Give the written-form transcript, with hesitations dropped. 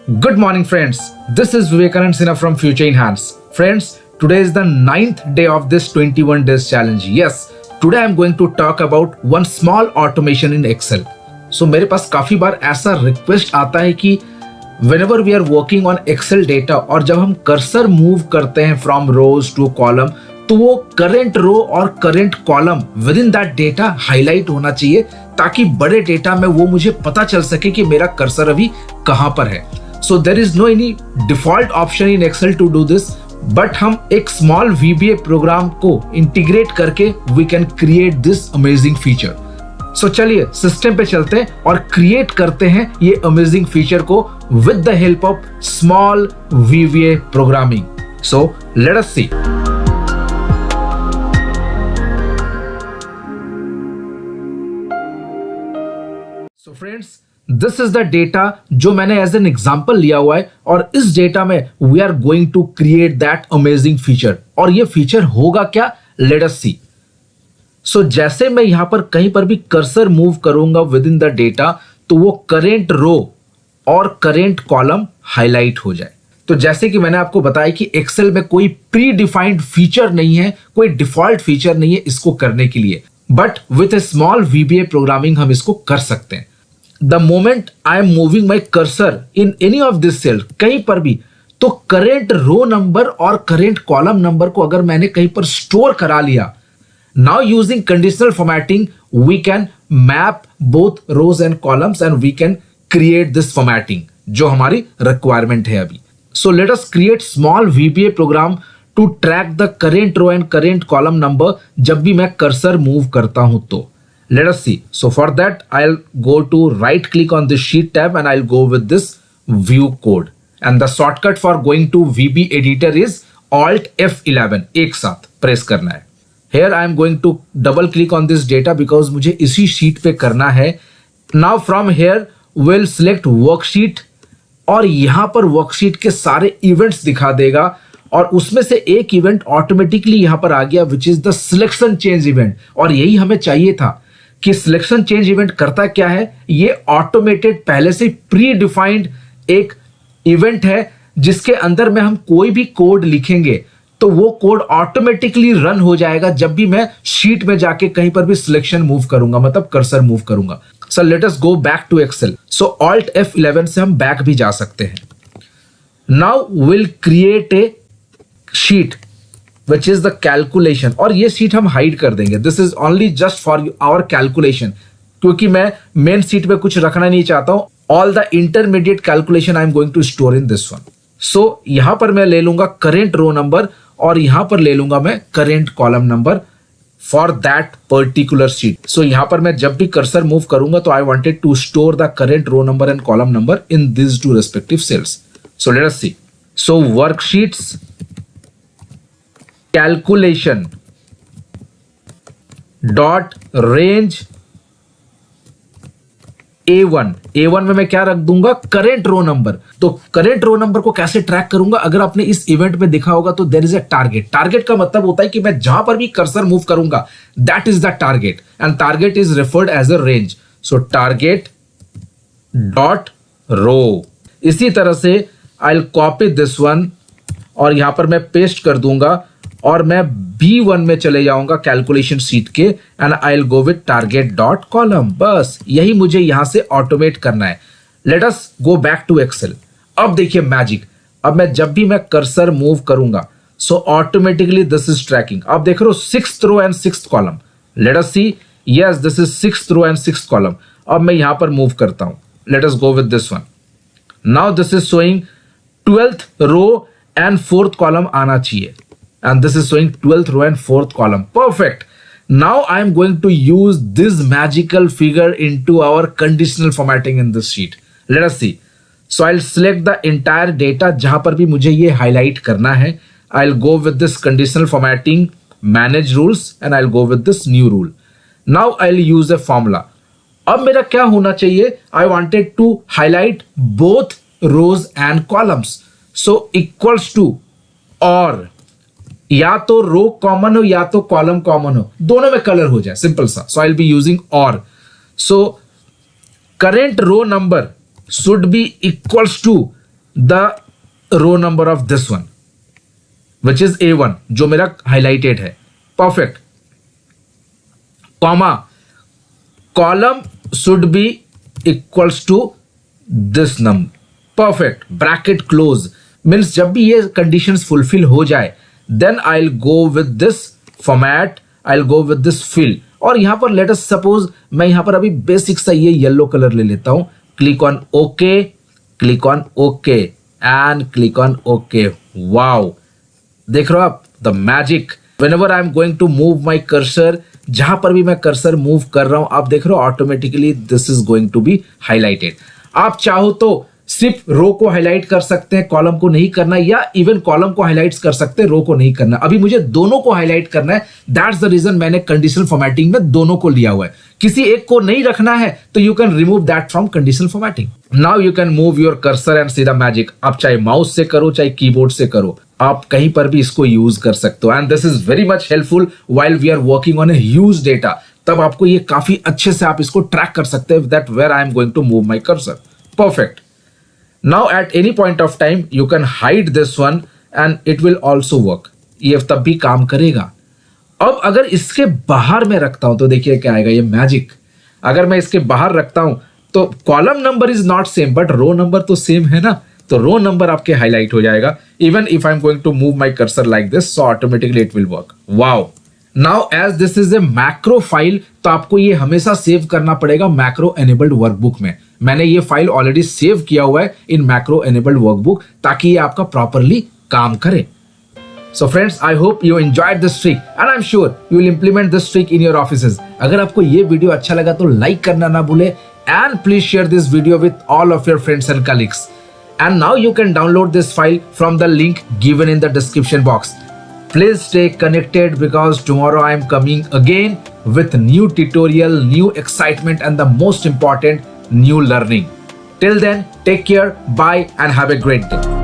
Good morning, friends. This is Vivekanand Sinha from Future in Hands. Friends, today is the 9th day of this 21 days challenge. Yes, today I am going to talk about one small automation in Excel. So मेरे पास काफी बार ऐसा request आता है कि whenever we are working on Excel data और जब हम cursor move करते हैं from rows to column, तो वो करंट रो और current column with in that data highlight होना चाहिए ताकि बड़े डेटा में वो मुझे पता चल सके कि मेरा कर्सर अभी कहां पर है. So there is no any default option in Excel to do this, but हम एक स्मॉल VBA प्रोग्राम को इंटीग्रेट करके we can create this amazing feature. So चलिए सिस्टम पे चलते हैं और क्रिएट करते हैं ये अमेजिंग फीचर को with the help of small VBA programming. So let us see. So friends, this is the data जो मैंने as an example लिया हुआ है और इस डेटा में we are going to create that amazing feature. और ये फीचर होगा क्या? Let us see. So जैसे मैं यहां पर कहीं पर भी कर्सर मूव करूंगा विद इन द डेटा तो वो करेंट रो और करेंट कॉलम हाईलाइट हो जाए. तो जैसे कि मैंने आपको बताया कि एक्सेल में कोई प्री डिफाइंड फीचर नहीं है, कोई डिफॉल्ट फीचर नहीं है इसको करने के लिए, but with A small VBA programming हम इसको कर सकते हैं. The moment I am moving my cursor in any of this cell, कहीं पर भी, तो करेंट रो नंबर और करेंट कॉलम नंबर को अगर मैंने कहीं पर स्टोर करा लिया, now using conditional formatting we can map both rows and columns and we can create this formatting जो हमारी requirement है अभी. So let us create small VBA program to track the current row and current column number जब भी मैं cursor move करता हूं तो. Let us see. So for that, I'll go to right click on this sheet tab and I'll go with this view code. And the shortcut for going to VB editor is Alt F11. एक साथ press करना है. Here I am going to double click on this data because मुझे इसी sheet पे करना है. Now from here we'll select worksheet और यहाँ पर worksheet के सारे events दिखा देगा और उसमें से एक इवेंट ऑटोमेटिकली यहां पर आ गया which is the selection change event. और यही हमें चाहिए था कि सिलेक्शन चेंज इवेंट करता क्या है, ये ऑटोमेटेड पहले से प्री डिफाइंड एक इवेंट है जिसके अंदर में हम कोई भी कोड लिखेंगे तो वो कोड ऑटोमेटिकली रन हो जाएगा जब भी मैं शीट में जाके कहीं पर भी सिलेक्शन मूव करूंगा, मतलब कर्सर मूव करूंगा. So let us go back to Excel. So Alt F11 से हम बैक भी जा सकते हैं. Now will create a sheet which is the calculation और ये शीट हम हाइड कर देंगे. This is only just for our calculation क्योंकि मैं मेन शीट पे कुछ रखना नहीं चाहता हूं. All the intermediate calculation I am going to store in this one. So यहां पर मैं ले लूंगा करेंट रो नंबर और यहां पर ले लूंगा मैं current column number for that particular sheet. So यहां पर मैं जब भी कर्सर मूव करूंगा तो I wanted to store the current row number and column number in this two respective cells. So let us see. So worksheets calculation dot range A1 में मैं क्या रख दूंगा, करेंट रो नंबर. तो current row number को कैसे track करूंगा, अगर आपने इस इवेंट में देखा होगा तो there is a target. Target का मतलब होता है कि मैं जहां पर भी कर्सर मूव करूंगा that is the target and target is referred as a range. So target dot row. इसी तरह से I will copy this one और यहां पर मैं पेस्ट कर दूंगा और मैं B1 में चले जाऊंगा कैलकुलेशन शीट के end I will go with target dot column. बस यही मुझे यहां से ऑटोमेट करना है. Let us go back to Excel. अब देखिए मैजिक. अब मैं जब भी मैं कर्सर मूव करूंगा so automatically this is tracking. आप देख रहे हो 6th row and 6th column. Let us see. Yes this is 6th row and 6th column. अब मैं यहां पर मूव करता हूं. Let us go with this one. Now this is showing 12th row and 4th column आना चाहिए. And this is showing 12th row and 4th column. Perfect. Now I am going to use this magical figure into our conditional formatting in this sheet. Let us see. So I'll select the entire data जहां पर भी मुझे ये highlight करना है. I'll go with this conditional formatting, manage rules, and I'll go with this new rule. Now I'll use a formula. अब मेरा क्या होना चाहिए? I wanted to highlight both rows and columns. So equals to or या तो रो common हो या तो कॉलम कॉमन हो, दोनों में कलर हो जाए, सिंपल सा. So I will be using or. So current row number should be equals to the row number of this one which is A1 जो मेरा हाईलाइटेड है. Perfect. Comma, column should be equals to this number. Perfect. Bracket close. Means जब भी ये conditions fulfil हो जाए then I will go with this format, I will go with this fill. और यहां पर लेट अस सपोज मैं यहां पर अभी बेसिक सा ये येलो कलर ले लेता हूं. Click on okay, click on okay and click on okay. Wow, देख रहे हो आप the magic. Whenever I am going to move my cursor, जहां पर भी मैं कर्सर मूव कर रहा हूं आप देख रहे हो automatically this is going to be highlighted. आप चाहो तो सिर्फ रो को हाईलाइट कर सकते हैं, कॉलम को नहीं करना, या इवन कॉलम को हाईलाइट कर सकते हैं, रो को नहीं करना. अभी मुझे दोनों को हाईलाइट करना है. दैट्स द रीजन मैंने कंडीशनल फॉर्मेटिंग में दोनों को लिया हुआ है. किसी एक को नहीं रखना है तो you can remove that from conditional formatting. Now you can move your cursor and see the magic. आप चाहे माउस से करो चाहे कीबोर्ड से करो, आप कहीं पर भी इसको यूज कर सकते हो. And this is very much helpful while we are working on a huge data. तब आपको ये काफी अच्छे से आप इसको ट्रैक कर सकते हैं that where I am going to move my cursor. Perfect. Now at any point of time you can hide this one and it will also work. ये तब भी काम करेगा. अब अगर इसके बाहर मैं रखता हूं तो देखिए क्या आएगा, ये मैजिक. अगर मैं इसके बाहर रखता हूं तो column number is not same but row number तो सेम है ना, तो रो नंबर आपके हाईलाइट हो जाएगा. Even if I am going to move my cursor like this so automatically it will work. Wow. Now as this is a macro file तो आपको ये हमेशा सेव करना पड़ेगा मैक्रो एनेबल्ड वर्कबुक में. मैंने ये फाइल ऑलरेडी सेव किया हुआ है इन मैक्रो एनेबल्ड वर्कबुक ताकि ये आपका प्रॉपरली काम करे. So friends, I hope you enjoyed this trick and I am sure you will implement this trick in your offices. अगर आपको ये वीडियो अच्छा लगा तो लाइक करना ना भूले and please share this video with all of your friends and colleagues. And now you can download this file from the link given in the description box. Please stay connected because tomorrow I am coming again with new tutorial, new excitement and the most important, new learning. Till then, take care, bye and have a great day.